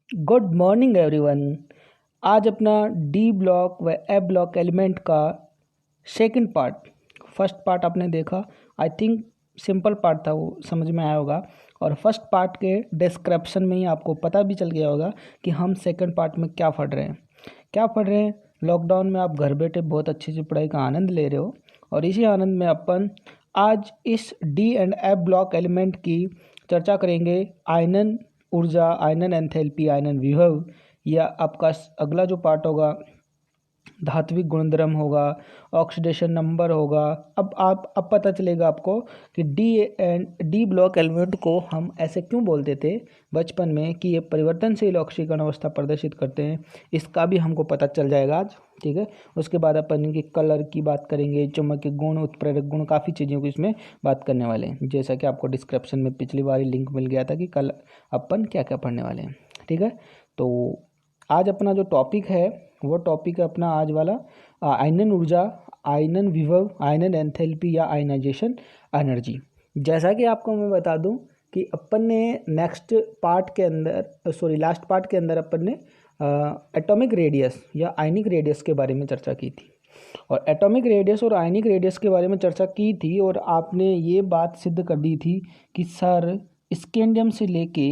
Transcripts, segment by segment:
Good morning everyone. आज अपना D block व ए ब्लॉक एलिमेंट का सेकंड पार्ट, फर्स्ट पार्ट आपने देखा। आई थिंक सिंपल पार्ट था, वो समझ में आया होगा। और फर्स्ट पार्ट के डिस्क्रिप्शन में ही आपको पता भी चल गया होगा कि हम सेकंड पार्ट में क्या पढ़ रहे हैं। लॉकडाउन में आप घर बैठे बहुत अच्छी सी पढ़ाई का आनंद ले रहे हो, और इसी आनंद में अपन आज इस D and F block element की चर्चा करेंगे। आयनन ऊर्जा, आयनन एंथैल्पी, आयनन विभव, या आपका अगला जो पार्ट होगा धात्विक गुणधर्म होगा, ऑक्सीडेशन नंबर होगा। अब पता चलेगा आपको कि डी ब्लॉक एलिमेंट को हम ऐसे क्यों बोलते थे बचपन में कि ये परिवर्तनशील ऑक्सीकरण अवस्था प्रदर्शित करते हैं, इसका भी हमको पता चल जाएगा आज। ठीक है, उसके बाद अपन इनके कलर की बात करेंगे, चुंबकीय गुण, उत्प्रेरक गुण, काफ़ी चीज़ों की इसमें बात करने वाले हैं। जैसा कि आपको डिस्क्रिप्शन में पिछली बार लिंक मिल गया था कि कल अपन क्या क्या पढ़ने वाले हैं। ठीक है, तो आज अपना जो टॉपिक है वो टॉपिक है अपना आज वाला आयनन ऊर्जा, आयनन विभव, आयनन एंथैल्पी या आयनाइजेशन एनर्जी। जैसा कि आपको मैं बता दूं कि अपन ने नेक्स्ट पार्ट के अंदर लास्ट पार्ट के अंदर अपन ने एटॉमिक रेडियस या आयनिक रेडियस के बारे में चर्चा की थी। और एटॉमिक रेडियस और आयनिक रेडियस के बारे में चर्चा की थी, और आपने ये बात सिद्ध कर दी थी कि सर स्कैंडियम से लेके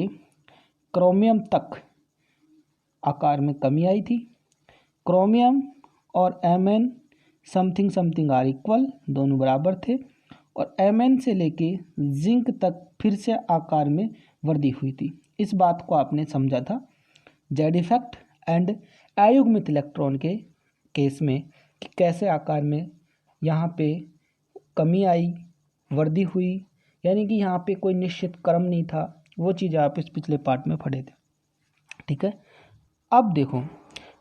क्रोमियम तक आकार में कमी आई थी। क्रोमियम और Mn something something are equal, दोनों बराबर थे। और Mn से लेके जिंक तक फिर से आकार में वृद्धि हुई थी। इस बात को आपने समझा था जेड इफेक्ट एंड अयुग्मित इलेक्ट्रॉन के केस में कि कैसे आकार में यहाँ पे कमी आई, वृद्धि हुई, यानी कि यहाँ पे कोई निश्चित क्रम नहीं था। वो चीज़ आप इस पिछले पार्ट में पढ़े थे। ठीक है, अब देखो,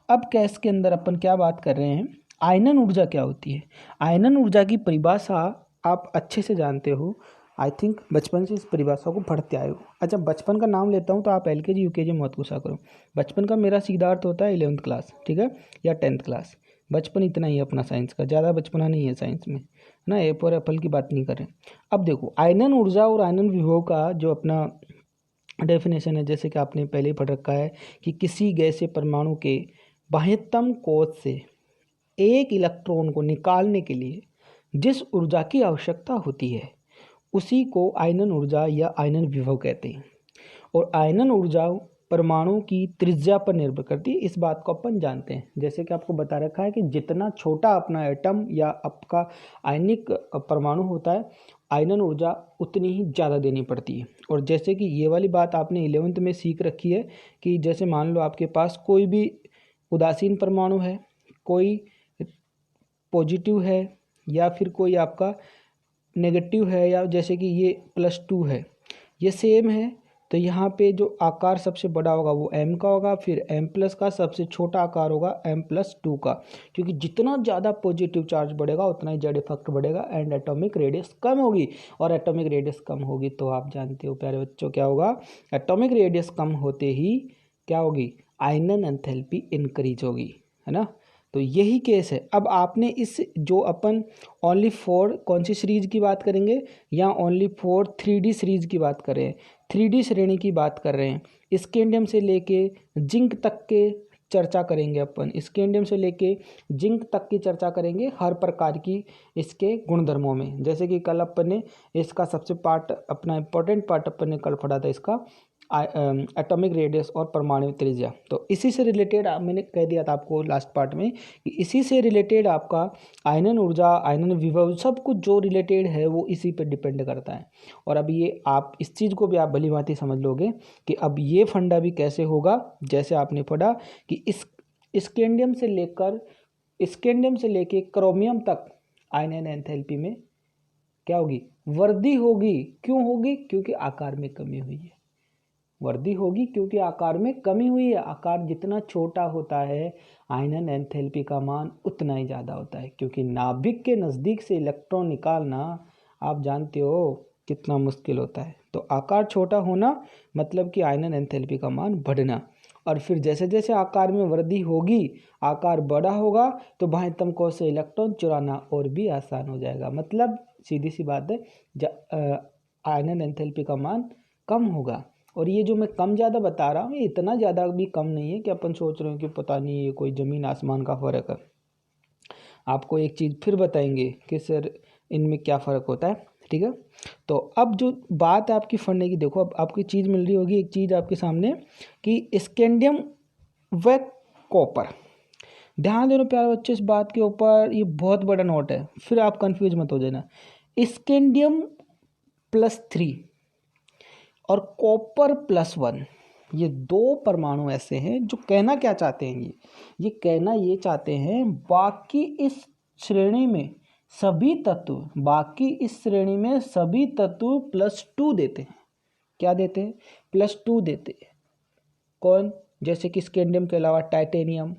अब केस के अंदर अपन क्या बात कर रहे हैं, आयनन ऊर्जा क्या होती है। आयनन ऊर्जा की परिभाषा आप अच्छे से जानते हो। आई थिंक बचपन से इस परिभाषा को पढ़ते आए हो। अच्छा, बचपन का नाम लेता हूँ तो आप LKG UKG मत गुस्सा करो। बचपन का मेरा सीधा अर्थ होता है 11th क्लास, ठीक है, या 10th क्लास। बचपन इतना ही है अपना साइंस का, ज़्यादा बचपना नहीं है साइंस में, है ना। एप और एप्पल की बात नहीं करें। अब देखो, आयनन ऊर्जा और आयनन विभव का जो अपना डेफिनेशन है, जैसे कि आपने पहले ही पढ़ रखा है कि किसी गैसीय परमाणु के बाह्यतम कोश से एक इलेक्ट्रॉन को निकालने के लिए जिस ऊर्जा की आवश्यकता होती है उसी को आयनन ऊर्जा या आयनन विभव कहते हैं। और आयनन ऊर्जा परमाणु की त्रिज्या पर निर्भर करती है, इस बात को अपन जानते हैं। जैसे कि आपको बता रखा है कि जितना छोटा अपना एटम या आपका आयनिक परमाणु होता है, आयनन ऊर्जा उतनी ही ज़्यादा देनी पड़ती है। और जैसे कि ये वाली बात आपने 11th में सीख रखी है कि जैसे मान लो आपके पास कोई भी उदासीन परमाणु है, कोई पॉजिटिव है, या फिर कोई आपका नेगेटिव है, या जैसे कि ये +2 है, ये सेम है, तो यहाँ पे जो आकार सबसे बड़ा होगा वो M का होगा, फिर M+ का सबसे छोटा आकार होगा M+2 का, क्योंकि जितना ज़्यादा पॉजिटिव चार्ज बढ़ेगा उतना ही जेड इफेक्ट बढ़ेगा एंड एटॉमिक रेडियस कम होगी। और एटॉमिक रेडियस कम होगी तो आप जानते हो प्यारे बच्चों क्या होगा, एटॉमिक रेडियस कम होते ही क्या होगी, आयनन एंथैल्पी इंक्रीज होगी, है ना। तो यही केस है। अब आपने इस जो अपन ओनली फॉर कौन सी सीरीज की बात करेंगे, या ओनली फॉर 3D सीरीज की बात कर रहे हैं, 3D श्रेणी की बात कर रहे हैं। स्कैंडियम से लेके जिंक तक के चर्चा करेंगे अपन, स्कैंडियम से लेके जिंक तक की चर्चा करेंगे हर प्रकार की इसके गुणधर्मों में। जैसे कि कल अपन ने इसका सबसे पार्ट, अपना इम्पोर्टेंट पार्ट अपन ने कल पढ़ा था इसका एटॉमिक रेडियस और परमाणु त्रिज्या। तो इसी से रिलेटेड मैंने कह दिया था आपको लास्ट पार्ट में कि इसी से रिलेटेड आपका आयनन ऊर्जा, आयनन विभव, सब कुछ जो रिलेटेड है वो इसी पे डिपेंड करता है। और अब ये आप इस चीज़ को भी आप भली भांति समझ लोगे कि अब ये फंडा भी कैसे होगा। जैसे आपने पढ़ा कि इस स्कैंडियम से लेके क्रोमियम तक आयनन एंथैल्पी में क्या होगी, वृद्धि होगी। क्यों होगी, क्योंकि आकार में कमी हुई है। वृद्धि होगी क्योंकि आकार में कमी हुई है। आकार जितना छोटा होता है आयनन एंथैल्पी का मान उतना ही ज़्यादा होता है, क्योंकि नाभिक के नज़दीक से इलेक्ट्रॉन निकालना आप जानते हो कितना मुश्किल होता है। तो आकार छोटा होना मतलब कि आयनन एंथैल्पी का मान बढ़ना, और फिर जैसे जैसे आकार में वृद्धि होगी, आकार बड़ा होगा, तो बाह्यतम कोश से इलेक्ट्रॉन चुराना और भी आसान हो जाएगा। मतलब सीधी सी बात है, आयनन एंथैल्पी का मान कम होगा। और ये जो मैं कम ज़्यादा बता रहा हूँ ये इतना ज़्यादा भी कम नहीं है कि अपन सोच रहे हो कि पता नहीं ये कोई ज़मीन आसमान का फ़र्क है। आपको एक चीज़ फिर बताएंगे कि सर इनमें क्या फ़र्क होता है, ठीक है। तो अब जो बात है आपकी फंडे की, देखो अब आपकी चीज़ मिल रही होगी एक चीज़ आपके सामने कि स्कैंडियम व कॉपर। ध्यान देना प्यारे बच्चे इस बात के ऊपर, ये बहुत बड़ा नोट है, फिर आप कंफ्यूज मत हो जाना। स्कैंडियम +3 और कॉपर +1, ये दो परमाणु ऐसे हैं जो कहना क्या चाहते हैं, ये कहना ये चाहते हैं बाकी इस श्रेणी में सभी तत्व, बाकी इस श्रेणी में सभी तत्व +2 देते हैं। क्या देते हैं? +2 देते हैं। कौन? जैसे कि स्कैंडियम के अलावा टाइटेनियम,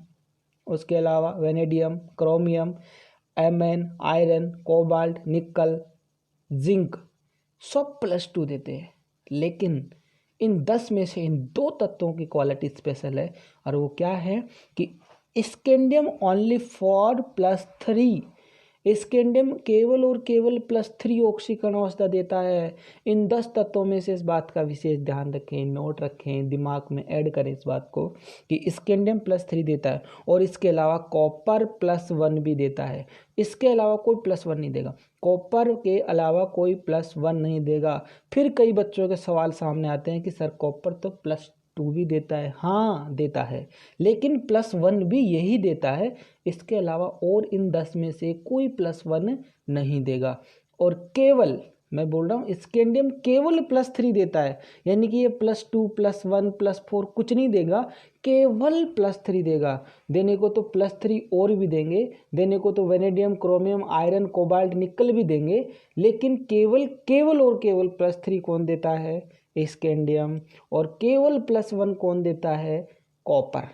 उसके अलावा vanadium, chromium, MN, iron, cobalt, nickel, zinc, सब +2 देते हैं। लेकिन इन 10 में से इन दो तत्वों की क्वालिटी स्पेशल है, और वो क्या है कि स्कैंडियम ओनली फॉर +3, स्कैंडियम केवल और केवल +3 ऑक्सीकरण अवस्था देता है। इन 10 तत्वों में से इस बात का विशेष ध्यान रखें, नोट रखें, दिमाग में ऐड करें इस बात को कि स्कैंडियम +3 देता है, और इसके अलावा कॉपर +1 भी देता है। इसके अलावा कोई +1 नहीं देगा, कॉपर के अलावा कोई +1 नहीं देगा। फिर कई बच्चों के सवाल सामने आते हैं कि सर कॉपर तो +2 भी देता है। हाँ देता है, लेकिन +1 भी यही देता है, इसके अलावा और इन 10 में से कोई +1 नहीं देगा। और केवल मैं बोल रहा हूँ स्कैंडियम केवल +3 देता है, यानी कि ये +2 +1 +4 कुछ नहीं देगा, केवल +3 देगा। देने को तो +3 और भी देंगे, देने को तो वेनेडियम, क्रोमियम, आयरन, कोबाल्ट, निकल भी देंगे, लेकिन केवल और केवल +3 कौन देता है? स्कैंडियम। और केवल +1 कौन देता है? कॉपर।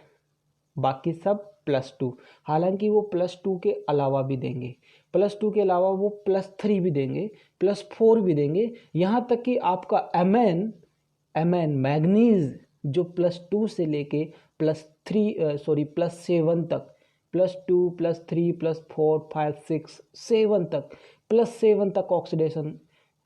बाकी सब +2। हालांकि वो +2 के अलावा भी देंगे, +2 के अलावा वो +3 भी देंगे, +4 भी देंगे, यहाँ तक कि आपका एमएन मैग्नीज जो +2 से लेके +7 तक, +2 +3 +4 5 6 7 तक, +7 तक ऑक्सीडेशन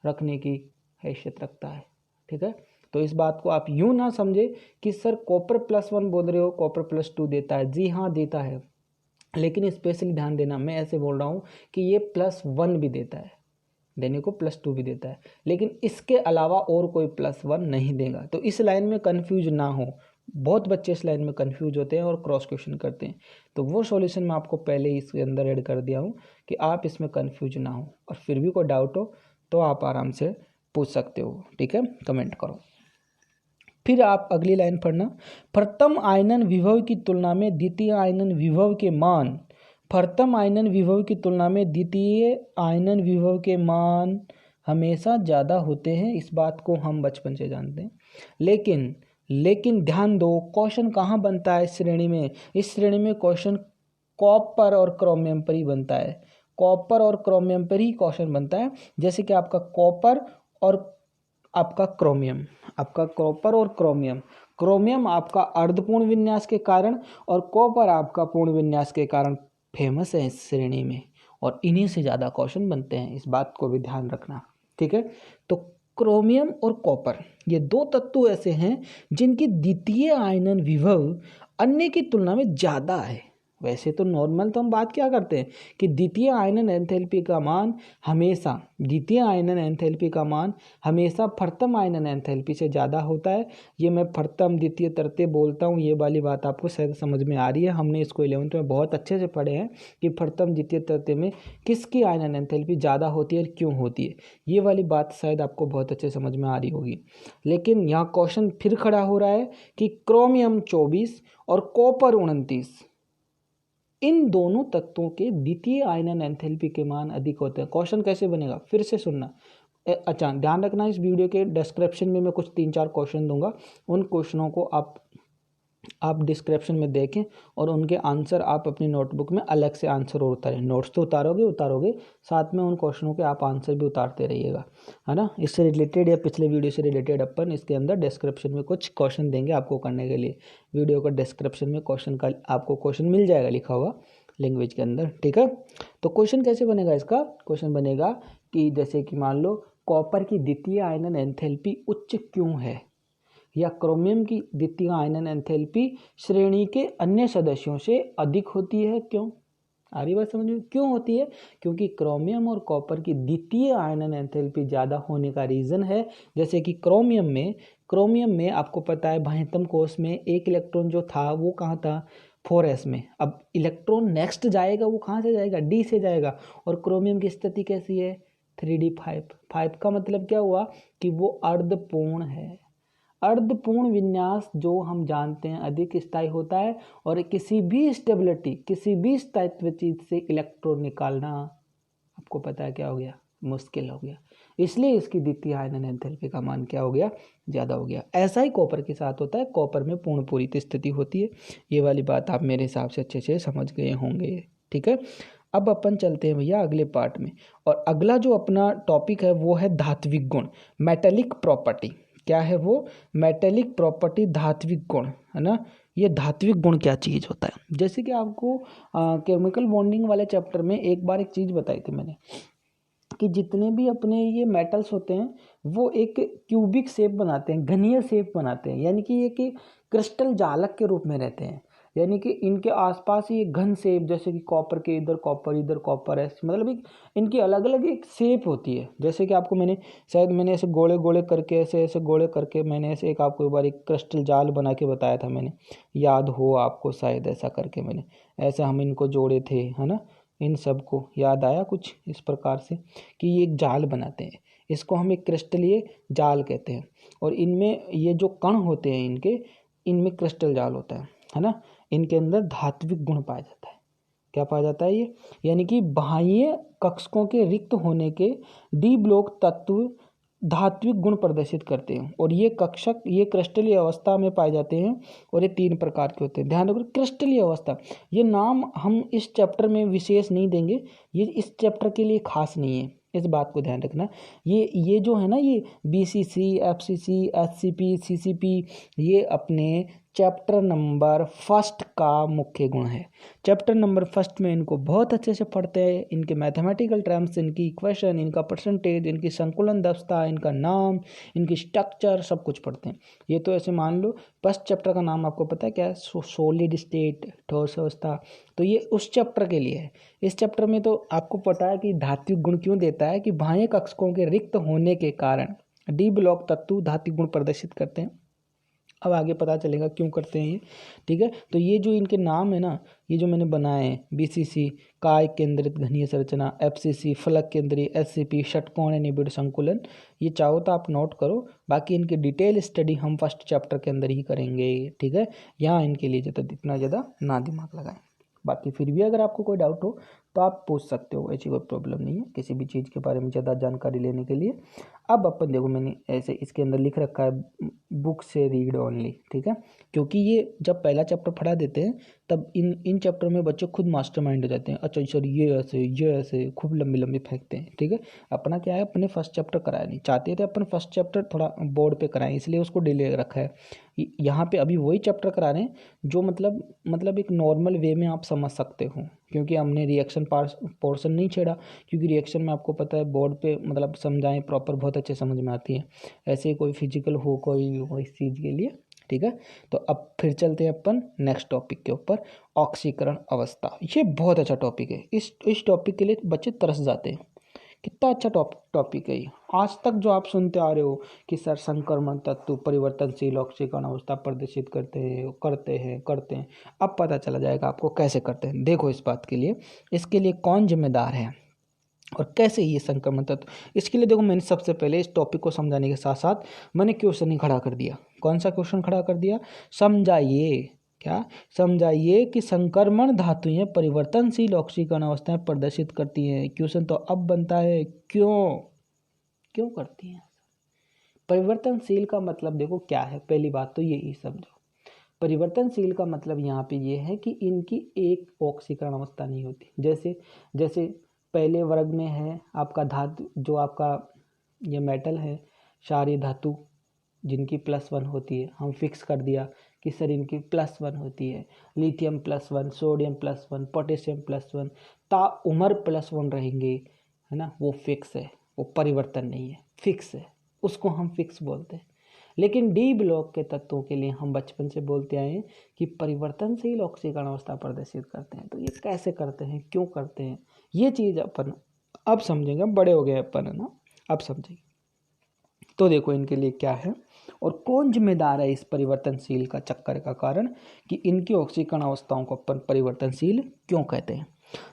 रखने की हैसियत रखता है, ठीक है। तो इस बात को आप यूं ना समझे कि सर कॉपर +1 बोल रहे हो, कॉपर +2 देता है। जी हाँ देता है, लेकिन स्पेशली ध्यान देना, मैं ऐसे बोल रहा हूँ कि ये +1 भी देता है, देने को +2 भी देता है, लेकिन इसके अलावा और कोई +1 नहीं देगा। तो इस लाइन में कन्फ्यूज ना हो, बहुत बच्चे इस लाइन में कन्फ्यूज होते हैं और क्रॉस क्वेश्चन करते हैं। तो वो सॉल्यूशन मैं आपको पहले ही इसके अंदर ऐड कर दिया हूँ कि आप इसमें कन्फ्यूज ना हो, और फिर भी कोई डाउट हो तो आप आराम से पूछ सकते हो, ठीक है, कमेंट करो। फिर आप अगली लाइन पढ़ना, प्रथम आयनन विभव की तुलना में द्वितीय आयनन विभव के मान, प्रथम आयनन विभव की तुलना में द्वितीय आयनन विभव के मान हमेशा ज़्यादा होते हैं। इस बात को हम बचपन से जानते हैं, लेकिन ध्यान दो क्वेश्चन कहाँ बनता है इस श्रेणी में? इस श्रेणी में क्वेश्चन कॉपर और क्रोमियम पर ही बनता है, कॉपर और क्रोमियम पर ही क्वेश्चन बनता है। जैसे कि आपका कॉपर और आपका क्रोमियम, आपका कॉपर और क्रोमियम आपका अर्धपूर्ण विन्यास के कारण और कॉपर आपका पूर्ण विन्यास के कारण फेमस है इस श्रेणी में, और इन्हीं से ज़्यादा क्वेश्चन बनते हैं, इस बात को भी ध्यान रखना, ठीक है। तो क्रोमियम और कॉपर ये दो तत्व ऐसे हैं जिनकी द्वितीय आयनन विभव अन्य की तुलना में ज़्यादा है। वैसे तो नॉर्मल तो हम बात क्या करते हैं कि द्वितीय आयनन एंथैल्पी का मान हमेशा, द्वितीय आयनन एंथैल्पी का मान हमेशा प्रथम आयनन एंथैल्पी से ज़्यादा होता है। ये मैं प्रथम द्वितीय तृतीय बोलता हूँ, ये वाली बात आपको शायद समझ में आ रही है। हमने इसको 11th में बहुत अच्छे से पढ़े हैं कि प्रथम द्वितीय तृतीय में किसकी आयनन एंथैल्पी ज़्यादा होती है और क्यों होती है, ये वाली बात शायद आपको बहुत अच्छे समझ में आ रही होगी। लेकिन यहाँ क्वेश्चन फिर खड़ा हो रहा है कि क्रोमियम 24 और कॉपर 29, इन दोनों तत्वों के द्वितीय आयनन एंथैल्पी के मान अधिक होते हैं। क्वेश्चन कैसे बनेगा फिर से सुनना। अच्छा ध्यान रखना, इस वीडियो के डिस्क्रिप्शन में मैं कुछ 3-4 क्वेश्चन दूंगा, उन क्वेश्चनों को आप डिस्क्रिप्शन में देखें और उनके आंसर आप अपनी नोटबुक में अलग से आंसर और उतारें। नोट्स तो उतारोगे, साथ में उन क्वेश्चनों के आप आंसर भी उतारते रहिएगा, है ना। इससे रिलेटेड या पिछले वीडियो से रिलेटेड अपन इसके अंदर डिस्क्रिप्शन में कुछ क्वेश्चन देंगे आपको करने के लिए। वीडियो का डिस्क्रिप्शन में क्वेश्चन का आपको क्वेश्चन मिल जाएगा लिखा हुआ लैंग्वेज के अंदर, ठीक है। तो क्वेश्चन कैसे बनेगा इसका? क्वेश्चन बनेगा कि जैसे कि मान लो कॉपर की द्वितीय आयनन एंथैल्पी उच्च क्यों है, या क्रोमियम की द्वितीय आयनन एंथैल्पी श्रेणी के अन्य सदस्यों से अधिक होती है। क्यों? आ रही बात समझ में? क्यों होती है? क्योंकि क्रोमियम और कॉपर की द्वितीय आयनन एंथैल्पी ज़्यादा होने का रीज़न है, जैसे कि क्रोमियम में आपको पता है बाह्यतम कोश में एक इलेक्ट्रॉन जो था वो कहाँ था? 4s में। अब इलेक्ट्रॉन नेक्स्ट जाएगा वो कहाँ से जाएगा? d से जाएगा। और क्रोमियम की स्थिति कैसी है? 3d5। 5 का मतलब क्या हुआ कि वो अर्धपूर्ण है। अर्धपूर्ण विन्यास जो हम जानते हैं अधिक स्थायी होता है, और किसी भी स्थायित्व चीज से इलेक्ट्रॉन निकालना आपको पता है क्या हो गया? मुश्किल हो गया। इसलिए इसकी द्वितीय आयनन एंथैल्पी का मान क्या हो गया? ज़्यादा हो गया। ऐसा ही कॉपर के साथ होता है। कॉपर में पूर्ण पूरित स्थिति होती है। ये वाली बात आप मेरे हिसाब से अच्छे से समझ गए होंगे। ठीक है, अब अपन चलते हैं भैया अगले पार्ट में। और अगला जो अपना टॉपिक है वो है धात्विक गुण, मेटेलिक प्रॉपर्टी। क्या है वो? मेटेलिक प्रॉपर्टी, धात्विक गुण, है ना। ये धात्विक गुण क्या चीज़ होता है? जैसे कि आपको केमिकल बॉन्डिंग वाले चैप्टर में एक बार एक चीज़ बताई थी मैंने, कि जितने भी अपने ये मेटल्स होते हैं वो एक क्यूबिक शेप बनाते हैं, घनीय शेप बनाते हैं, यानी कि ये कि क्रिस्टल जालक के रूप में रहते हैं। यानी कि इनके आसपास ये घन शेप, जैसे कि कॉपर के इधर कॉपर है, मतलब एक इनकी अलग अलग एक शेप होती है। जैसे कि आपको मैंने ऐसे गोले गोले करके ऐसे गोले करके मैंने ऐसे एक आपको एक बार एक क्रिस्टल जाल बना के बताया था मैंने, याद हो आपको शायद, ऐसा करके मैंने ऐसे हम इनको जोड़े थे, है ना। इन सब को याद आया कुछ इस प्रकार से कि ये एक जाल बनाते हैं। इसको हम एक क्रिस्टलीय जाल कहते हैं। और इनमें ये जो कण होते हैं इनमें क्रिस्टल जाल होता है ना। इनके अंदर धात्विक गुण पाया जाता है। क्या पाया जाता है ये? यानी कि बाह्य कक्षकों के रिक्त होने के डी ब्लॉक तत्व धात्विक गुण प्रदर्शित करते हैं। और ये कक्षक ये क्रिस्टलीय अवस्था में पाए जाते हैं। और ये 3 प्रकार के होते हैं। ध्यान रखो, क्रिस्टलीय अवस्था, ये नाम हम इस चैप्टर में विशेष नहीं देंगे, ये इस चैप्टर के लिए खास नहीं है, इस बात को ध्यान रखना। ये जो है ना, ये BCC, FCC, SCP, CCP, ये अपने चैप्टर नंबर 1 का मुख्य गुण है। चैप्टर नंबर 1 में इनको बहुत अच्छे से पढ़ते हैं। इनके मैथमेटिकल टर्म्स, इनकी इक्वेशन, इनका परसेंटेज, इनकी संकुलन दक्षता, इनका नाम, इनकी स्ट्रक्चर, सब कुछ पढ़ते हैं। ये तो ऐसे मान लो, फर्स्ट चैप्टर का नाम आपको पता है क्या है? सॉलिड स्टेट, ठोस अवस्था। तो ये उस चैप्टर के लिए है। इस चैप्टर में तो आपको पता है कि धात्विक गुण क्यों देता है, कि बाह्य कक्षकों के रिक्त होने के कारण डी ब्लॉक तत्व धात्विक गुण प्रदर्शित करते हैं। अब आगे पता चलेगा क्यों करते हैं ये। ठीक है, तो ये जो इनके नाम है ना, ये जो मैंने बनाए हैं, BCC काय केंद्रित घनीय संरचना, FCC फलक केंद्रीय, SCP षटकोणीय निबिड़ संकुलन, ये चाहो तो आप नोट करो। बाकी इनकी डिटेल स्टडी हम फर्स्ट चैप्टर के अंदर ही करेंगे। ठीक है, यहाँ इनके लिए इतना ज़्यादा ना दिमाग लगाएं। बाकी फिर भी अगर आपको कोई डाउट हो तो आप पूछ सकते हो, ऐसी कोई प्रॉब्लम नहीं है किसी भी चीज़ के बारे में ज़्यादा जानकारी लेने के लिए। अब अपन देखो, मैंने ऐसे इसके अंदर लिख रखा है बुक से रीड ओनली। ठीक है, क्योंकि ये जब पहला चैप्टर पढ़ा देते हैं तब इन चैप्टर में बच्चे खुद मास्टरमाइंड हो जाते हैं। अच्छा सर ये ऐसे खूब लंबी लंबी फेंकते हैं। ठीक है, अपना क्या है, अपने फर्स्ट चैप्टर कराया नहीं चाहते थे, अपन फर्स्ट चैप्टर थोड़ा बोर्ड पे कराएं, इसलिए उसको डिले रखा है। यहाँ पे अभी वही चैप्टर करा रहे हैं जो मतलब एक नॉर्मल वे में आप समझ सकते हो, क्योंकि हमने रिएक्शन पोर्शन नहीं छेड़ा। क्योंकि रिएक्शन में आपको पता है बोर्ड पे मतलब समझाएं प्रॉपर बहुत अच्छे समझ में आती है, ऐसे कोई फिजिकल हो कोई हो इस चीज़ के लिए। ठीक है, तो अब फिर चलते हैं अपन नेक्स्ट टॉपिक के ऊपर, ऑक्सीकरण अवस्था। ये बहुत अच्छा टॉपिक है। इस टॉपिक के लिए बच्चे तरस जाते हैं। कितना अच्छा टॉपिक है ये। आज तक जो आप सुनते आ रहे हो कि सर संक्रमण तत्व परिवर्तनशील ऑक्सीकरण अवस्था प्रदर्शित करते हैं, अब पता चला जाएगा आपको कैसे करते हैं। देखो, इस बात के लिए, इसके लिए कौन जिम्मेदार है और कैसे ये संक्रमण तत्व, इसके लिए देखो मैंने सबसे पहले इस टॉपिक को समझाने के साथ साथ मैंने क्वेश्चन ही खड़ा कर दिया। कौन सा क्वेश्चन खड़ा कर दिया? समझाइए कि संक्रमण धातुएं परिवर्तनशील ऑक्सीकरण अवस्थाएं प्रदर्शित करती हैं। क्वेश्चन तो अब बनता है, क्यों करती हैं? परिवर्तनशील का मतलब देखो क्या है, पहली बात तो यही समझो। परिवर्तनशील का मतलब यहाँ पे ये है कि इनकी एक ऑक्सीकरण अवस्था नहीं होती। जैसे पहले वर्ग में है आपका धातु, जो आपका ये मेटल है, क्षारीय धातु जिनकी +1 होती है, हम फिक्स कर दिया कि सर इनकी +1 होती है। लिथियम +1, सोडियम +1, पोटेशियम +1, ताउम्र +1 रहेंगे, है ना। वो फिक्स है, वो परिवर्तन नहीं है, फिक्स है, उसको हम फिक्स बोलते हैं। लेकिन डी ब्लॉक के तत्वों के लिए हम बचपन से बोलते आए हैं कि परिवर्तनशील ऑक्सीकरण अवस्था प्रदर्शित करते हैं। तो ये कैसे करते हैं, क्यों करते हैं, ये चीज़ अपन अब समझेंगे। बड़े हो गए अपन, है ना, अब समझेंगे। तो देखो इनके लिए क्या है और कौन जिम्मेदार है इस परिवर्तनशील का चक्कर का कारण, कि इनकी ऑक्सीकरण अवस्थाओं को अपन परिवर्तनशील क्यों कहते हैं।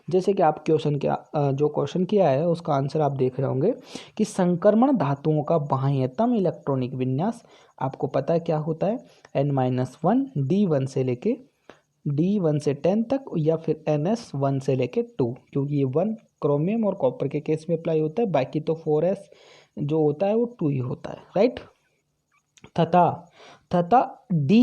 जैसे कि आप जो क्वेश्चन किया है उसका आंसर आप देख रहे होंगे कि संक्रमण धातुओं का बाह्यतम इलेक्ट्रॉनिक विन्यास, आपको पता है क्या होता है, n-1 D1 से लेके D1 से 10 तक, या फिर NS1 से लेके 2, क्योंकि ये 1 क्रोमियम और कॉपर के केस में अप्लाई होता है, बाकी तो 4s जो होता है वो 2 ही होता है, राइट। तथा D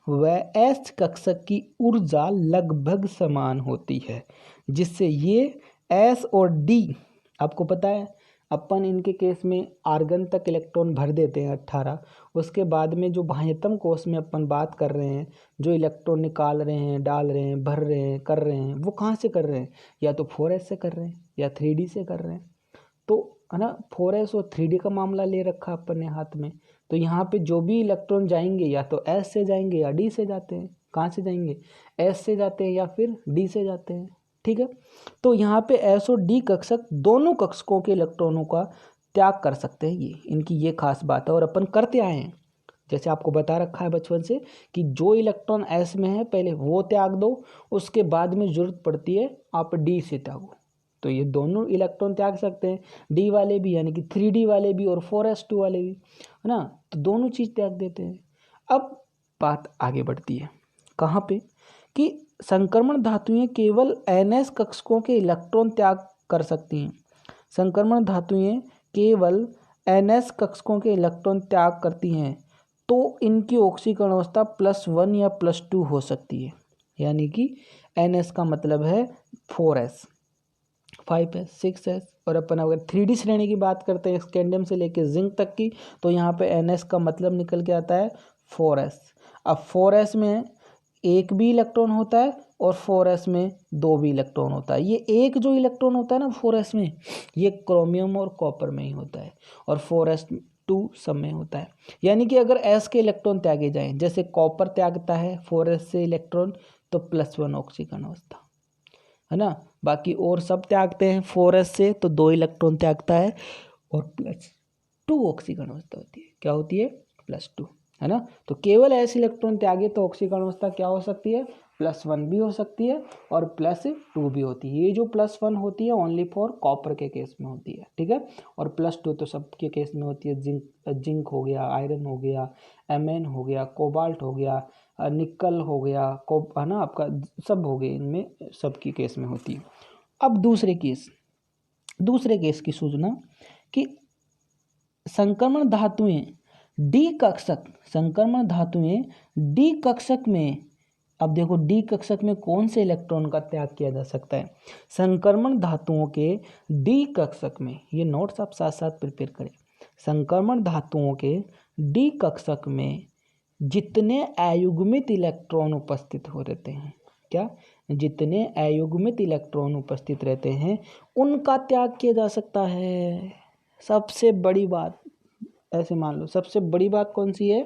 व S कक्षक की ऊर्जा लगभग समान होती है, जिससे ये S और D, आपको पता है अपन इनके केस में आर्गन तक इलेक्ट्रॉन भर देते हैं 18, उसके बाद में जो बाह्यतम कोष में अपन बात कर रहे हैं, जो इलेक्ट्रॉन निकाल रहे हैं, डाल रहे हैं, भर रहे हैं, कर रहे हैं, वो कहाँ से कर रहे हैं, या तो 4s से कर रहे हैं या 3D से कर रहे हैं। तो है ना, 4s और 3D का मामला ले रखा अपन ने हाथ में। तो यहाँ पे जो भी इलेक्ट्रॉन जाएंगे या तो S से जाएंगे या D से जाते हैं। कहाँ से जाएंगे, S से जाते हैं या फिर D से जाते हैं, ठीक है। तो यहाँ पे S और D कक्षक दोनों कक्षकों के इलेक्ट्रॉनों का त्याग कर सकते हैं, ये इनकी ये खास बात है और अपन करते आए हैं। जैसे आपको बता रखा है बचपन से कि जो इलेक्ट्रॉन S में है पहले वो त्याग दो, उसके बाद में जरूरत पड़ती है आप D से त्यागो। तो ये दोनों इलेक्ट्रॉन त्याग सकते हैं, D वाले भी यानी कि 3D वाले भी और 4s2 वाले भी, है ना। तो दोनों चीज़ त्याग देते हैं। अब बात आगे बढ़ती है कहाँ पे, कि संक्रमण धातुएं केवल NS कक्षकों के इलेक्ट्रॉन त्याग कर सकती हैं। संक्रमण धातुएं केवल NS कक्षकों के इलेक्ट्रॉन त्याग करती हैं तो इनकी ऑक्सीकरण अवस्था +1 या +2 हो सकती है, यानी कि NS का मतलब है 4s, 5s, 6s। और अपन अगर 3D श्रेणी की बात करते हैं स्कैंडियम से लेके जिंक तक की, तो यहाँ पे NS का मतलब निकल के आता है 4s। अब 4s में एक भी इलेक्ट्रॉन होता है और 4s में 2 भी इलेक्ट्रॉन होता है। ये एक जो इलेक्ट्रॉन होता है ना 4s में, ये क्रोमियम और कॉपर में ही होता है, और 4s2 सब में होता है। यानी कि अगर S के इलेक्ट्रॉन त्यागे जाएं, जैसे कॉपर त्यागता है 4s से इलेक्ट्रॉन, तो +1 ऑक्सीकरण अवस्था, है ना। बाकी और सब त्यागते हैं 4s से, तो 2 इलेक्ट्रॉन त्यागता है और +2 ऑक्सीकरण अवस्था होती है। क्या होती है, +2, है ना। तो केवल ऐसे इलेक्ट्रॉन त्यागे तो ऑक्सीकरण अवस्था क्या हो सकती है, +1 भी हो सकती है और +2 भी होती है। ये जो +1 होती है ओनली फॉर कॉपर के केस में होती है, ठीक है, और +2 तो सबके केस में होती है। जिंक हो गया, आयरन हो गया, Mn हो गया, कोबाल्ट हो गया, निकल हो गया, है ना, आपका सब हो गए, इनमें सबकी केस में होती है। अब दूसरे केस की सूचना कि संक्रमण धातुएं डी कक्षक में, अब देखो डी कक्षक में कौन से इलेक्ट्रॉन का त्याग किया जा सकता है। संक्रमण धातुओं के डी कक्षक में, ये नोट्स आप साथ साथ प्रिपेयर करें। संक्रमण धातुओं के डी कक्षक में जितने अयुग्मित इलेक्ट्रॉन उपस्थित हो रहते हैं, क्या, जितने अयुग्मित इलेक्ट्रॉन उपस्थित रहते हैं उनका त्याग किया जा सकता है। सबसे बड़ी बात, ऐसे मान लो सबसे बड़ी बात कौन सी है,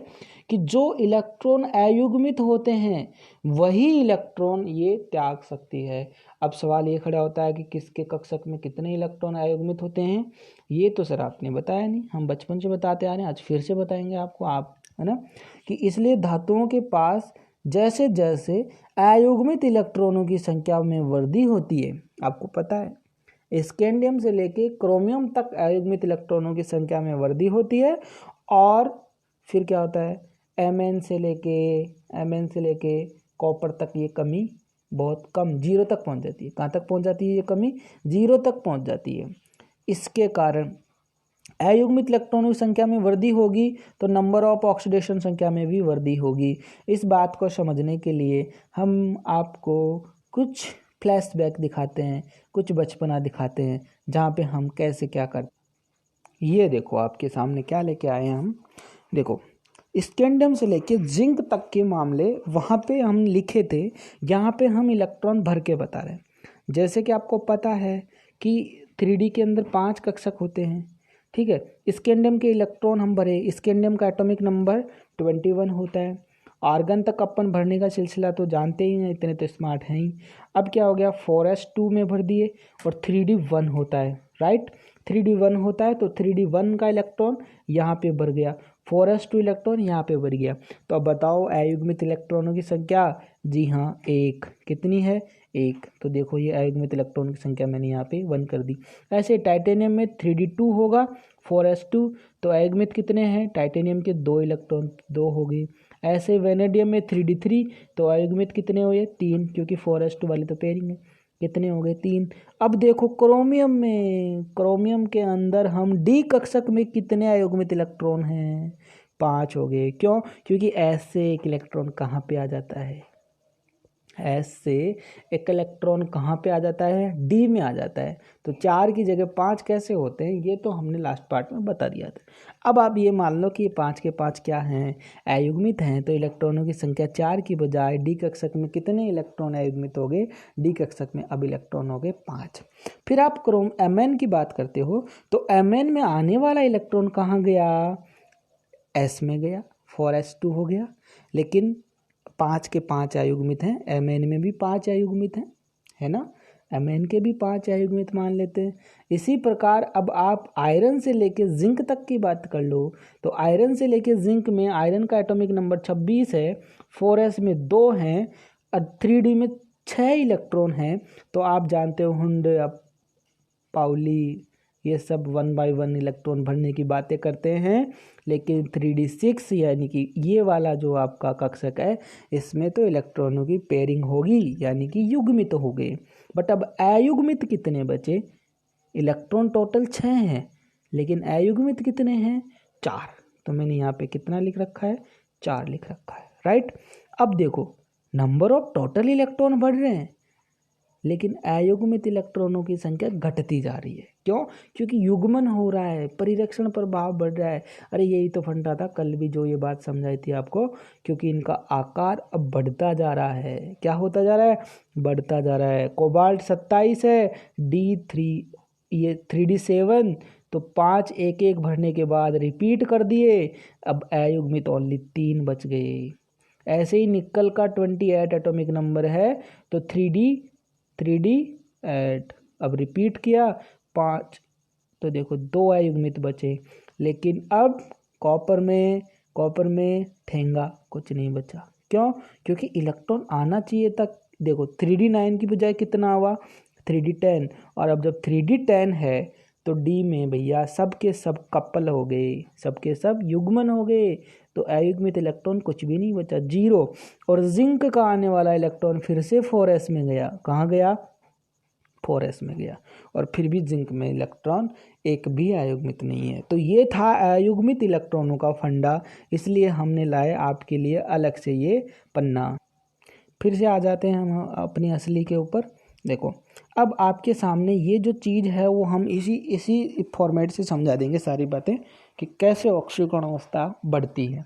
कि जो इलेक्ट्रॉन अयुग्मित होते हैं वही इलेक्ट्रॉन ये त्याग सकती है। अब सवाल ये खड़ा होता है कि किसके कक्षक में कितने इलेक्ट्रॉन अयुग्मित होते हैं, ये तो सर आपने बताया नहीं, हम बचपन से बताते आ रहे हैं, आज फिर से बताएंगे आपको, आप, है ना। कि इसलिए धातुओं के पास जैसे जैसे अयुग्मित इलेक्ट्रॉनों की संख्या में वृद्धि होती है, आपको पता है स्कैंडियम से लेके क्रोमियम तक अयुग्मित इलेक्ट्रॉनों की संख्या में वृद्धि होती है, और फिर क्या होता है Mn से लेके कॉपर तक ये कमी बहुत कम 0 तक पहुंच जाती है। कहाँ तक पहुंच जाती है ये कमी, 0 तक पहुंच जाती है। इसके कारण अयुग्मित इलेक्ट्रॉनों की संख्या में वृद्धि होगी तो नंबर ऑफ ऑक्सीडेशन संख्या में भी वृद्धि होगी। इस बात को समझने के लिए हम आपको कुछ फ्लैशबैक दिखाते हैं, कुछ बचपना दिखाते हैं, जहाँ पे हम कैसे क्या करते। ये देखो आपके सामने क्या लेके आए हैं हम, देखो स्कैंडियम से लेके जिंक तक के मामले वहाँ पे हम लिखे थे, यहाँ पे हम इलेक्ट्रॉन भर के बता रहे हैं। जैसे कि आपको पता है कि 3D के अंदर 5 कक्षक होते हैं, ठीक है। स्कैंडियम के इलेक्ट्रॉन हम भरे, स्कैंडियम का एटॉमिक नंबर 21 होता है। आर्गन तक अपन भरने का सिलसिला तो जानते ही हैं, इतने तो स्मार्ट हैं ही। अब क्या हो गया, 4s2 में भर दिए और 3d1 होता है, राइट। 3d1 होता है तो 3d1 का इलेक्ट्रॉन यहाँ पे भर गया, 4s2 इलेक्ट्रॉन यहाँ पे भर गया। तो अब बताओ अयुग्मित इलेक्ट्रॉनों की संख्या, जी हाँ 1। कितनी है, 1। तो देखो ये अयुग्मित इलेक्ट्रॉन की संख्या मैंने यहाँ पे 1 कर दी। ऐसे टाइटेनियम में 3d2 होगा, 4s2, तो अयुग्मित कितने हैं, टाइटेनियम के 2 इलेक्ट्रॉन, 2 हो गए। ऐसे वेनेडियम में 3d3, तो अयुग्मित कितने हुए, 3, क्योंकि 4s2 वाले तो पेयरिंग है। कितने हो गए, 3। अब देखो क्रोमियम में, क्रोमियम के अंदर हम डी कक्षक में कितने अयुग्मित इलेक्ट्रॉन हैं, 5 हो गए। क्यों, क्योंकि एस से एक इलेक्ट्रॉन कहाँ पे आ जाता है, एस से एक इलेक्ट्रॉन कहाँ पे आ जाता है, डी में आ जाता है। तो 4 की जगह 5 कैसे होते हैं, ये तो हमने लास्ट पार्ट में बता दिया था। अब आप ये मान लो कि ये 5 के 5 क्या हैं, अयुग्मित हैं। तो इलेक्ट्रॉनों की संख्या 4 की बजाय डी कक्षक में कितने इलेक्ट्रॉन अयुग्मित हो गए, डी कक्षक में अब इलेक्ट्रॉन हो गए 5। फिर आप Mn की बात करते हो, तो Mn में आने वाला इलेक्ट्रॉन कहाँ गया, एस में गया, 4s2 हो गया। लेकिन 5 के 5 अयुग्मित हैं, Mn में भी 5 अयुग्मित हैं, है ना। Mn के भी 5 अयुग्मित मान लेते हैं। इसी प्रकार अब आप आयरन से लेके जिंक तक की बात कर लो, तो आयरन से लेके जिंक में आयरन का एटॉमिक नंबर 26 है, 4s में 2 हैं और 3d में 6 इलेक्ट्रॉन हैं। तो आप जानते हो हुंड, पाउली, ये सब 1 बाय 1 इलेक्ट्रॉन भरने की बातें करते हैं। लेकिन 3d6 यानी कि ये वाला जो आपका कक्षक है, इसमें तो इलेक्ट्रॉनों की पेयरिंग होगी, यानी कि युग्मित हो गए। बट अब अयुग्मित कितने बचे, इलेक्ट्रॉन टोटल 6 हैं, लेकिन अयुग्मित कितने हैं, 4। तो मैंने यहाँ पे कितना लिख रखा है, 4 लिख रखा है, राइट। अब देखो नंबर ऑफ टोटल इलेक्ट्रॉन बढ़ रहे हैं, लेकिन अयुग्मित इलेक्ट्रॉनों की संख्या घटती जा रही है। क्यों, क्योंकि युग्मन हो रहा है, परिरक्षण प्रभाव बढ़ रहा है। अरे यही तो फंडा था, कल भी जो ये बात समझाई थी आपको, क्योंकि इनका आकार अब बढ़ता जा रहा है। क्या होता जा रहा है, बढ़ता जा रहा है। कोबाल्ट 27 है, D3, ये 3d7, तो 5 एक एक भरने के बाद रिपीट कर दिए, अब अयुग्मित ओनली 3 बच गए। ऐसे ही निकल का 28 एटॉमिक नंबर है, तो 3d8, अब रिपीट किया 5, तो देखो 2 अयुग्मित बचे। लेकिन अब कॉपर में ठेंगा कुछ नहीं बचा। क्यों, क्योंकि इलेक्ट्रॉन आना चाहिए था। देखो 3d9 की बजाय कितना हुआ, 3d10, और अब जब 3d10 है तो डी में भैया सब के सब कपल हो गए, सब के सब युग्मन हो गए। तो अयुग्मित इलेक्ट्रॉन कुछ भी नहीं बचा, 0। और जिंक का आने वाला इलेक्ट्रॉन फिर से 4s में गया, कहाँ गया, 4s में गया। और फिर भी जिंक में इलेक्ट्रॉन एक भी अयुग्मित नहीं है। तो ये था अयुग्मित इलेक्ट्रॉनों का फंडा, इसलिए हमने लाए आपके लिए अलग से ये पन्ना। फिर से आ जाते हैं हम अपनी असली के ऊपर। देखो अब आपके सामने ये जो चीज़ है वो हम इसी फॉर्मेट से समझा देंगे सारी बातें, कि कैसे ऑक्सीकरण अवस्था बढ़ती है।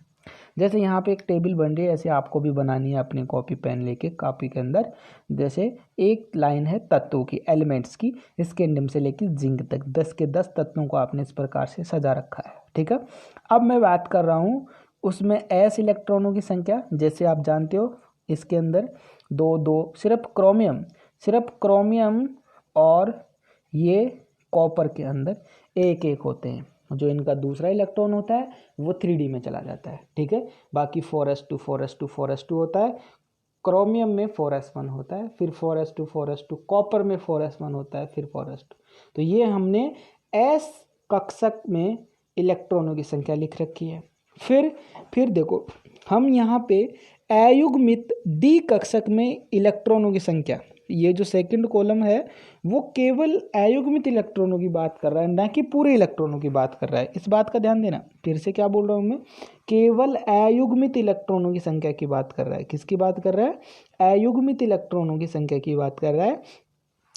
जैसे यहाँ पे एक टेबल बन रही है, ऐसे आपको भी बनानी है अपने कॉपी पेन लेके कॉपी के अंदर। जैसे एक लाइन है तत्वों की, एलिमेंट्स की, स्कैंडियम से लेकर जिंक तक 10 के 10 तत्वों को आपने इस प्रकार से सजा रखा है, ठीक है। अब मैं बात कर रहा हूँ उसमें s इलेक्ट्रॉनों की संख्या। जैसे आप जानते हो इसके अंदर 2 सिर्फ क्रोमियम और ये कॉपर के अंदर एक एक होते हैं। जो इनका दूसरा इलेक्ट्रॉन होता है वो 3d में चला जाता है, ठीक है। बाकी 4s2 होता है। क्रोमियम में 4s1 होता है, फिर 4s2 कॉपर में 4s1 होता है, फिर 4s2। तो ये हमने s कक्षक में इलेक्ट्रॉनों की संख्या लिख रखी है। फिर देखो हम यहाँ पे अयुग्मित डी कक्षक में इलेक्ट्रॉनों की संख्या, ये जो सेकंड कॉलम है वो केवल अयुग्मित इलेक्ट्रॉनों की बात कर रहा है, ना कि पूरे इलेक्ट्रॉनों की बात कर रहा है। इस बात का ध्यान देना, फिर से क्या बोल रहा हूँ मैं, केवल अयुग्मित इलेक्ट्रॉनों की संख्या की बात कर रहा है। किसकी बात कर रहा है, अयुग्मित इलेक्ट्रॉनों की संख्या की बात कर रहा है।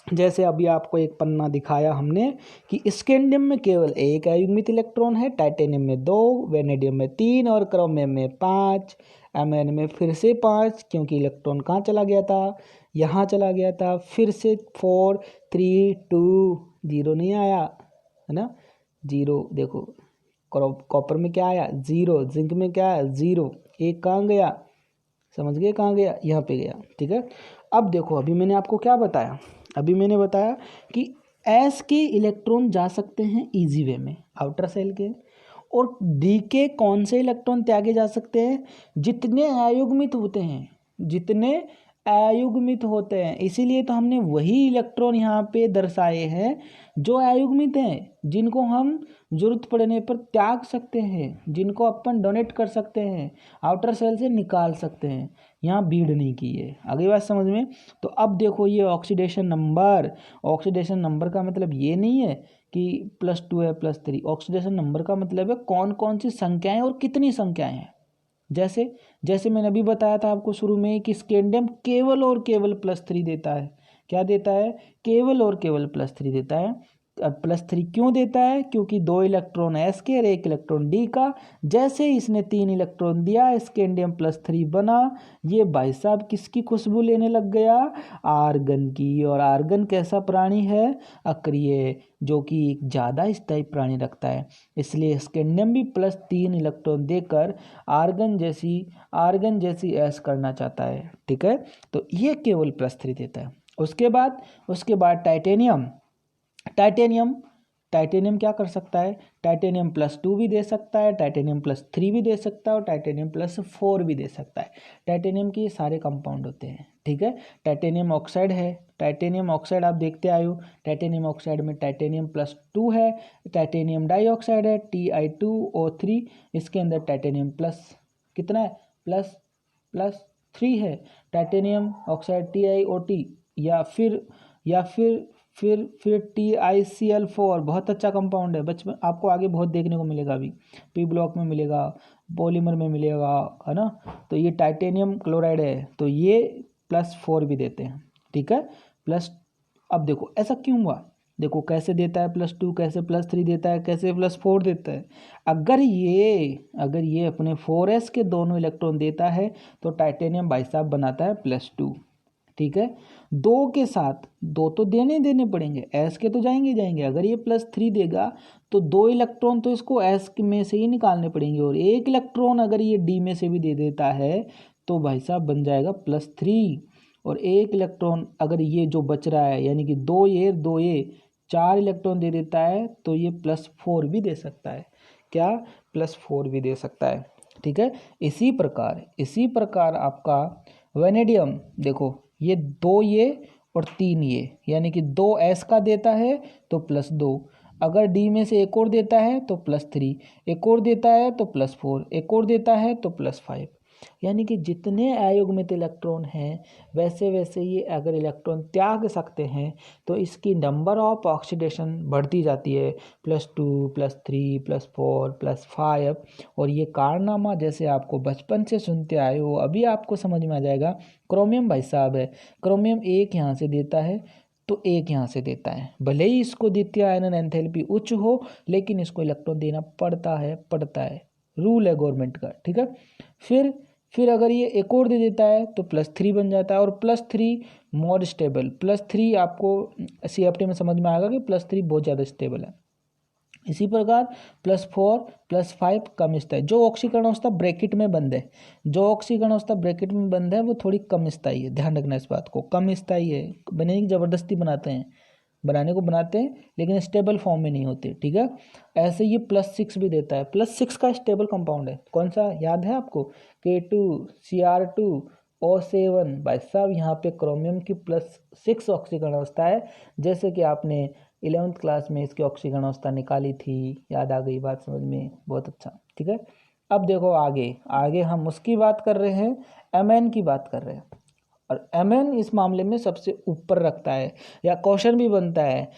जैसे अभी आपको एक पन्ना दिखाया हमने कि स्कैंडियम में केवल 1 अयुग्मित इलेक्ट्रॉन है, टाइटेनियम में 2, वेनेडियम में 3 और क्रोमियम में 5, Mn में फिर से 5, क्योंकि इलेक्ट्रॉन कहाँ चला गया था, यहाँ चला गया था। फिर से 4 3 2 0 नहीं आया, है ना, जीरो। देखो कॉपर में क्या आया, जीरो। जिंक में क्या आया, जीरो। एक कहाँ गया, समझ गए कहाँ गया, यहाँ पे गया। ठीक है। अब देखो अभी मैंने आपको क्या बताया, अभी मैंने बताया कि एस के इलेक्ट्रॉन जा सकते हैं इजी वे में आउटर सेल के, और डी के कौन से इलेक्ट्रॉन त्यागे जा सकते हैं, जितने अयुग्मित होते हैं, जितने अयुग्मित होते हैं। इसीलिए तो हमने वही इलेक्ट्रॉन यहाँ पे दर्शाए हैं जो अयुग्मित हैं, जिनको हम जरूरत पड़ने पर त्याग सकते हैं, जिनको अपन डोनेट कर सकते हैं, आउटर सेल से निकाल सकते हैं। यहाँ भीड़ नहीं की है। अगली बात समझ में। तो अब देखो ये ऑक्सीडेशन नंबर, ऑक्सीडेशन नंबर का मतलब ये नहीं है कि +2 है +3। ऑक्सीडेशन नंबर का मतलब है कौन कौन सी संख्याएं और कितनी संख्याएं हैं। जैसे जैसे मैंने अभी बताया था आपको शुरू में कि स्कैंडियम केवल और केवल +3 देता है। क्या देता है, केवल और केवल +3 देता है। +3 क्यों देता है, क्योंकि 2 इलेक्ट्रॉन एस के और 1 इलेक्ट्रॉन डी का। जैसे इसने 3 इलेक्ट्रॉन दिया, स्कैंडियम +3 बना। ये भाई साहब किसकी खुशबू लेने लग गया, आर्गन की। और आर्गन कैसा प्राणी है, अक्रिय, जो कि एक ज़्यादा स्थायी प्राणी रखता है। इसलिए स्कैंडियम भी +3 इलेक्ट्रॉन देकर आर्गन जैसी ऐश करना चाहता है। ठीक है। तो ये केवल +3 देता है। उसके बाद टाइटेनियम क्या कर सकता है, टाइटेनियम +2 भी दे सकता है, टाइटेनियम +3 भी दे सकता है, और टाइटेनियम +4 भी दे सकता है। टाइटेनियम के ये सारे कंपाउंड होते हैं। ठीक है। टाइटेनियम ऑक्साइड है, टाइटेनियम ऑक्साइड आप देखते आए हो, टाइटेनियम ऑक्साइड में टाइटेनियम +2 है। टाइटेनियम डाइऑक्साइड है Ti2O3, इसके अंदर टाइटेनियम प्लस कितना है, +3 है। टाइटेनियम ऑक्साइड TiOT, या फिर TiCl4, बहुत अच्छा कंपाउंड है। बचपन आपको आगे बहुत देखने को मिलेगा, अभी पी ब्लॉक में मिलेगा, पॉलीमर में मिलेगा, है ना। तो ये टाइटेनियम क्लोराइड है, तो ये +4 भी देते हैं। ठीक है। प्लस अब देखो ऐसा क्यों हुआ, देखो कैसे देता है +2, कैसे +3 देता है, कैसे +4 देता है। अगर ये अपने 4s के दोनों इलेक्ट्रॉन देता है तो टाइटेनियम भाई साहब बनाता है +2। ठीक है। 2 के साथ 2 तो देने पड़ेंगे, एस के तो जाएंगे। अगर ये +3 देगा तो 2 इलेक्ट्रॉन तो इसको एस में से ही निकालने पड़ेंगे, और 1 इलेक्ट्रॉन अगर ये डी में से भी दे देता है तो भाई साहब बन जाएगा +3। और 1 इलेक्ट्रॉन अगर ये जो बच रहा है, यानी कि 2 ये 4 इलेक्ट्रॉन दे देता है तो ये +4 भी दे सकता है। क्या, +4 भी दे सकता है। ठीक है। इसी प्रकार आपका वेनेडियम, देखो ये 2 ये और 3 ये, यानी कि 2s का देता है तो +2। अगर डी में से एक और देता है तो +3, एक और देता है तो +4, एक और देता है तो +5। यानी कि जितने अयुग्मित इलेक्ट्रॉन हैं वैसे वैसे ये अगर इलेक्ट्रॉन त्याग सकते हैं तो इसकी नंबर ऑफ ऑक्सीडेशन बढ़ती जाती है, +2 +3 +4 +5। और ये कारनामा जैसे आपको बचपन से सुनते आए हो, अभी आपको समझ में आ जाएगा। क्रोमियम भाई साहब है, क्रोमियम एक यहाँ से देता है तो एक यहाँ से देता है, भले ही इसको द्वितीय आयनन एंथैल्पी उच्च हो, लेकिन इसको इलेक्ट्रॉन देना पड़ता है। रूल है गवर्नमेंट का। ठीक है। फिर अगर ये एक और दे देता है तो +3 बन जाता है, और +3 मोर स्टेबल। +3 आपको CFT में समझ में आएगा कि +3 बहुत ज़्यादा स्टेबल है। इसी प्रकार +4 +5 कम स्थायी। जो ऑक्सीकरण अवस्था ब्रैकेट में बंद है, वो थोड़ी कम स्थायी है। ध्यान रखना इस बात को, कम स्थायी है। बनाने की ज़बरदस्ती बनाने को बनाते हैं लेकिन स्टेबल फॉर्म में नहीं होते। ठीक है। ऐसे ये +6 भी देता है। +6 का स्टेबल कंपाउंड है, कौन सा याद है आपको, K2Cr2O7। भाई साहब यहाँ पे क्रोमियम की +6 ऑक्सीकरण अवस्था है, जैसे कि आपने 11th क्लास में इसकी ऑक्सीकरण अवस्था निकाली थी। याद आ गई बात समझ में, बहुत अच्छा। ठीक है। अब देखो आगे हम उसकी बात कर रहे हैं, Mn की बात कर रहे हैं। और Mn इस मामले में सबसे ऊपर रखता है, या क्वेश्चन भी बनता है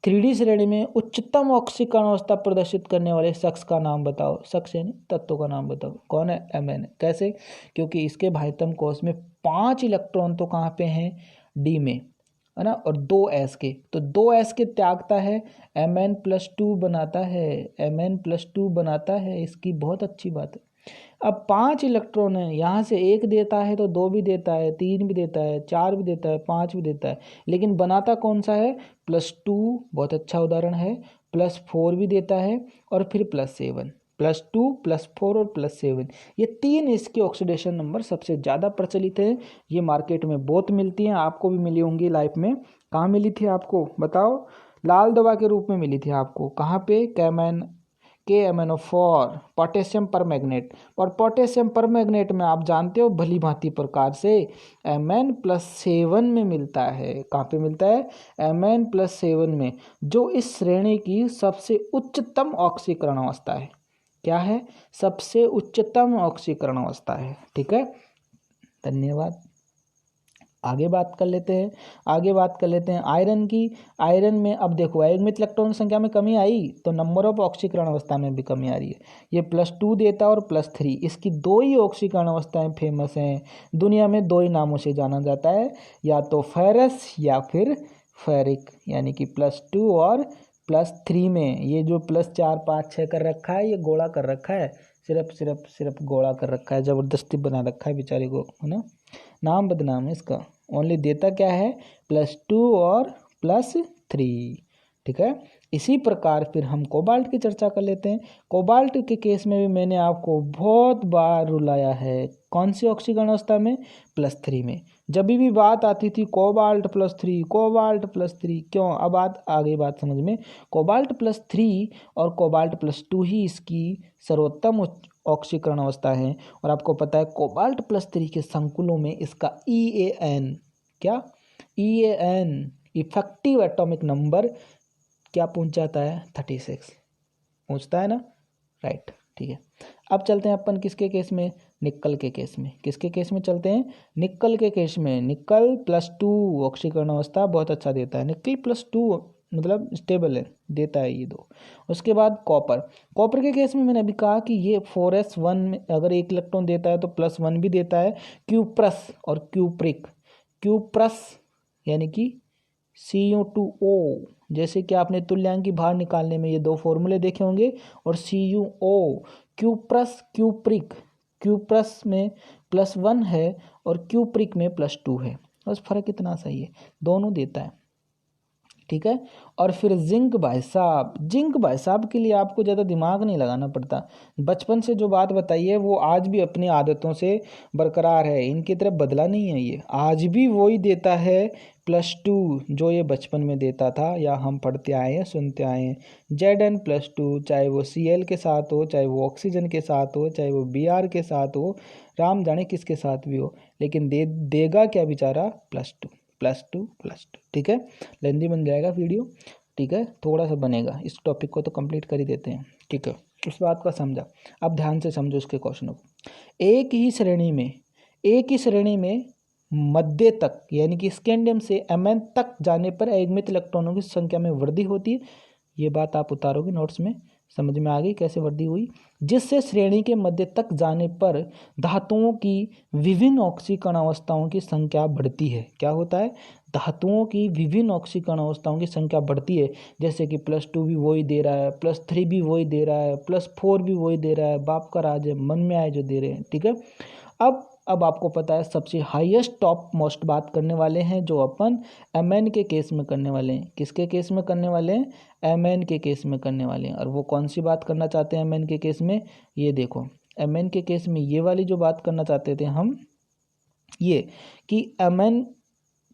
3D श्रेणी में उच्चतम ऑक्सीकरण अवस्था प्रदर्शित करने वाले शख्स का नाम बताओ। शख्स यानी तत्व का नाम बताओ, कौन है, Mn। कैसे, क्योंकि इसके भाइतम कोश में 5 इलेक्ट्रॉन तो कहाँ पे हैं, डी में, है ना, और 2s के, तो 2s के त्यागता है, Mn+2 बनाता है। इसकी बहुत अच्छी बात है। अब 5 इलेक्ट्रॉन है, यहाँ से 1 देता है तो 2 भी देता है, 3 भी देता है, 4 भी देता है, 5 भी देता है, लेकिन बनाता कौन सा है, +2। बहुत अच्छा उदाहरण है। +4 भी देता है और फिर +7, +2 +4 और +7, ये 3 इसके ऑक्सीडेशन नंबर सबसे ज़्यादा प्रचलित है। ये मार्केट में बहुत मिलती हैं, आपको भी मिली होंगी लाइफ में। कहाँ मिली थी आपको बताओ? लाल दवा के रूप में मिली थी आपको। कहाँ पे? KMnO4 potassium permanganate. और पोटेशियम परमैंगनेट में आप जानते हो भली भांति प्रकार से Mn+7 में मिलता है। कहाँ पे मिलता है? Mn+7 में, जो इस श्रेणी की सबसे उच्चतम ऑक्सीकरण अवस्था है। क्या है? सबसे उच्चतम ऑक्सीकरण अवस्था है। ठीक है, धन्यवाद। आगे बात कर लेते हैं आयरन की। आयरन में अब देखो अयुग्मित इलेक्ट्रॉन की संख्या में कमी आई तो नंबर ऑफ ऑक्सीकरण अवस्था में भी कमी आ रही है। ये +2 देता है और +3, इसकी 2 ही ऑक्सीकरण अवस्थाएं फेमस हैं। दुनिया में 2 ही नामों से जाना जाता है, या तो फेरस या फिर फेरिक, यानी कि +2 और +3 में। ये जो +4 5 6 कर रखा है, ये गोला कर रखा है, सिर्फ गोला कर रखा है, ज़बरदस्ती बना रखा है बेचारे को, है ना, नाम बदनाम है इसका। ओनली देता क्या है? +2 और +3। ठीक है, इसी प्रकार फिर हम कोबाल्ट की चर्चा कर लेते हैं। कोबाल्ट के केस में भी मैंने आपको बहुत बार रुलाया है। कौन सी ऑक्सीकरण अवस्था में? +3 में। जब भी बात आती थी कोबाल्ट +3, कोबाल्ट +3, क्यों? अब आगे बात समझ में। कोबाल्ट +3 और कोबाल्ट +2 ही इसकी सर्वोत्तम ऑक्सीकरण अवस्था है। और आपको पता है कोबाल्ट +3 के संकुलों में इसका EAN, क्या? EAN इफेक्टिव एटॉमिक नंबर क्या पहुंच जाता है? 36 पहुंचता है ना, राइट। ठीक है, अब चलते हैं अपन किसके केस में? निकल के केस में। किसके केस में चलते हैं? निकल के केस में। निकल +2 ऑक्सीकरण अवस्था बहुत अच्छा देता है। निकल +2 मतलब स्टेबल है, देता है ये 2। उसके बाद कॉपर के केस में मैंने अभी कहा कि ये 4s1 में अगर 1 इलेक्ट्रॉन देता है तो +1 भी देता है। क्यूप्रस और क्यूप्रिक। क्यूप्रस यानी कि CU2O, जैसे कि आपने तुल्यांक की भार निकालने में ये 2 फॉर्मूले देखे होंगे। और CuO, क्यूप्रस क्यूप्रिक। क्यूप्रस में +1 है और क्यूप्रिक में +2 है, बस फर्क इतना सही है, दोनों देता है। ठीक है, और फिर जिंक भाई साहब के लिए आपको ज़्यादा दिमाग नहीं लगाना पड़ता। बचपन से जो बात बताई है वो आज भी अपनी आदतों से बरकरार है, इनकी तरफ बदला नहीं है। ये आज भी वही देता है +2 जो ये बचपन में देता था, या हम पढ़ते आए हैं, सुनते आए हैं। Zn+2, चाहे वो Cl के साथ हो, चाहे वो ऑक्सीजन के साथ हो, चाहे वो Br के साथ हो, राम जाने किसके साथ भी हो, लेकिन देगा क्या बेचारा? +2 +2 +2। ठीक है, लेंदी बन जाएगा वीडियो। ठीक है, थोड़ा सा बनेगा, इस टॉपिक को तो कंप्लीट कर ही देते हैं। ठीक है, उस बात का समझा। अब ध्यान से समझो उसके क्वेश्चनों को। एक ही श्रेणी में मध्य तक यानी कि स्कैंडियम से Mn तक जाने पर अयुग्मित इलेक्ट्रॉनों की संख्या में वृद्धि होती है। ये बात आप उतारोगे नोट्स में, समझ में आ गई कैसे वृद्धि हुई? जिससे श्रेणी के मध्य तक जाने पर धातुओं की विभिन्न ऑक्सीकरण अवस्थाओं की संख्या बढ़ती है। क्या होता है? धातुओं की विभिन्न ऑक्सीकरण अवस्थाओं की संख्या बढ़ती है। जैसे कि +2 भी वही दे रहा है, +3 भी वही दे रहा है, +4 भी वही दे रहा है, बाप का राज है, मन में आए जो दे रहे हैं। ठीक है, अब आपको पता है सबसे हाईएस्ट टॉप मोस्ट बात करने वाले हैं जो अपन Mn के केस में करने वाले हैं। किसके केस में करने वाले हैं? Mn के केस में करने वाले हैं। और वो कौन सी बात करना चाहते हैं Mn के केस में? ये देखो, Mn के केस में ये वाली जो बात करना चाहते थे हम, ये कि Mn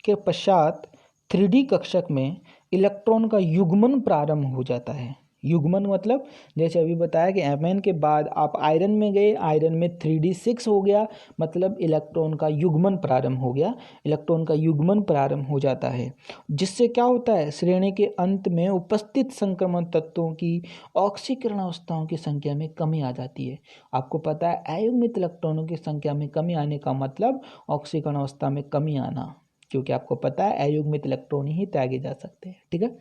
के पश्चात 3D कक्षक में इलेक्ट्रॉन का युग्मन प्रारंभ हो जाता है। युग्मन मतलब जैसे अभी बताया कि Mn के बाद आप आयरन में गए, आयरन में 3D6 हो गया, मतलब इलेक्ट्रॉन का युग्मन प्रारंभ हो गया, इलेक्ट्रॉन का युग्मन प्रारंभ हो जाता है। जिससे क्या होता है? श्रेणी के अंत में उपस्थित संक्रमण तत्वों की ऑक्सीकरण अवस्थाओं की संख्या में कमी आ जाती है। आपको पता है अयुग्मित इलेक्ट्रॉनों की संख्या में कमी आने का मतलब ऑक्सीकरण अवस्था में कमी आना, क्योंकि आपको पता है अयुग्मित इलेक्ट्रॉन ही त्यागे जा सकते हैं। ठीक है,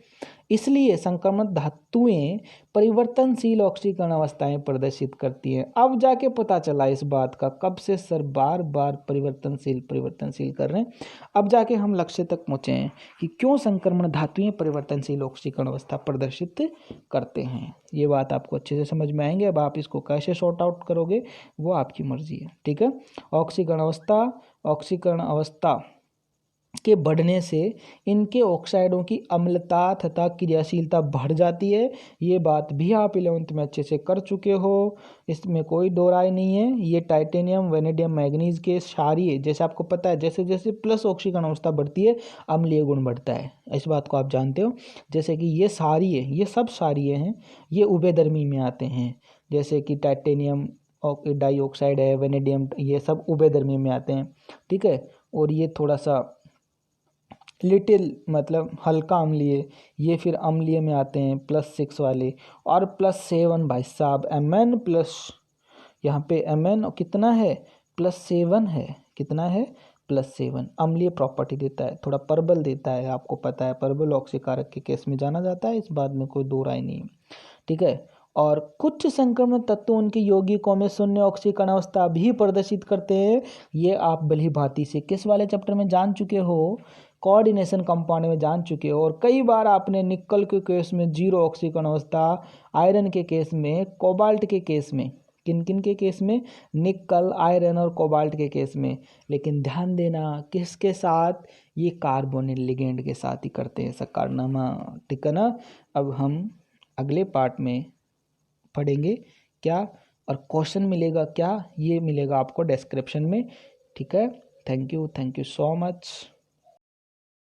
इसलिए संक्रमण धातुएं परिवर्तनशील ऑक्सीकरण अवस्थाएं प्रदर्शित करती हैं। अब जाके पता चला इस बात का, कब से सर बार बार परिवर्तनशील कर रहे हैं, अब जाके हम लक्ष्य तक पहुंचे हैं कि क्यों संक्रमण धातुएं परिवर्तनशील ऑक्सीकरण अवस्था प्रदर्शित करते हैं। ये बात आपको अच्छे से समझ में आएंगे। अब आप इसको कैसे सॉर्ट आउट करोगे वो आपकी मर्जी है। ठीक है, ऑक्सीकरण अवस्था के बढ़ने से इनके ऑक्साइडों की अम्लता तथा क्रियाशीलता बढ़ जाती है। ये बात भी आप 11th में अच्छे से कर चुके हो, इसमें कोई दो राय नहीं है। ये टाइटेनियम, वेनेडियम, मैग्नीज के क्षारीय, जैसे आपको पता है जैसे जैसे प्लस ऑक्सीकरण अवस्था बढ़ती है अम्लीय गुण बढ़ता है, इस बात को आप जानते हो। जैसे कि ये क्षारीय, ये सब क्षारीय हैं, ये उभयधर्मी में आते हैं। जैसे कि टाइटेनियम डाइऑक्साइड है, वेनेडियम, ये सब उभयधर्मी में आते हैं, ठीक है। और ये थोड़ा सा लिटिल मतलब हल्का अम्लीय, ये फिर अम्लीय में आते हैं +6 वाले। और +7 भाई साहब, Mn प्लस, यहाँ पे Mn कितना है, +7 है। कितना है, +7। अम्लीय प्रॉपर्टी देता है, थोड़ा परबल देता है, आपको पता है परबल ऑक्सीकारक के केस में जाना जाता है, इस बात में कोई दो राय नहीं है, ठीक है। और कुछ संक्रमण तत्व उनके यौगिकों में शून्य ऑक्सीकरण अवस्था भी प्रदर्शित करते हैं। ये आप भली भांति से किस वाले चैप्टर में जान चुके हो, कोऑर्डिनेशन कंपाउंड में जान चुके हो। और कई बार आपने निकल के केस में 0 ऑक्सीकरण अवस्था, आयरन के केस में, कोबाल्ट के केस में, किन किन के केस में, निकल, आयरन और कोबाल्ट के केस में। लेकिन ध्यान देना किसके साथ, ये कार्बोनिल लिगेंड के साथ ही करते हैं ऐसा कारनामा, ठीक है ना। अब हम अगले पार्ट में पढ़ेंगे क्या, और क्वेश्चन मिलेगा क्या, ये मिलेगा आपको डिस्क्रिप्शन में, ठीक है। Thank you so much.